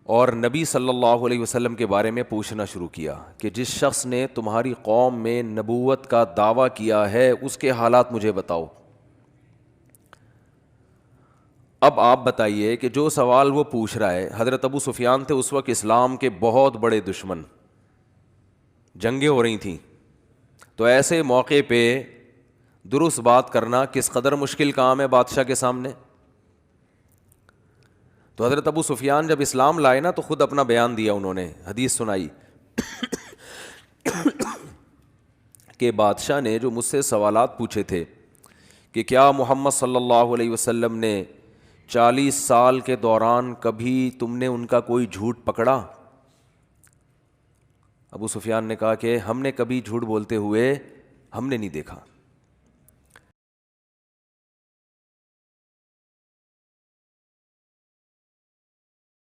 और नबी सल्लल्लाहु अलैहि वसल्लम के बारे में पूछना शुरू किया कि जिस शख्स ने तुम्हारी कौम में नबूवत का दावा किया है उसके हालात मुझे बताओ। अब आप बताइए कि जो सवाल वो पूछ रहा है, हज़रत अबू सुफियान थे उस वक्त इस्लाम के बहुत बड़े दुश्मन, जंगें हो रही थीं, तो ऐसे मौके पे दुरुस्त बात करना किस कदर मुश्किल काम है बादशाह के सामने। तो हज़रत अबू सुफियान जब इस्लाम लाए ना तो ख़ुद अपना बयान दिया, उन्होंने हदीस सुनाई कि बादशाह ने जो मुझसे सवालात पूछे थे कि क्या मोहम्मद सल्लल्लाहु अलैहि वसल्लम ने 40 साल के दौरान कभी तुमने उनका कोई झूठ पकड़ा। अबू सुफियान ने कहा कि हमने कभी झूठ बोलते हुए हमने नहीं देखा।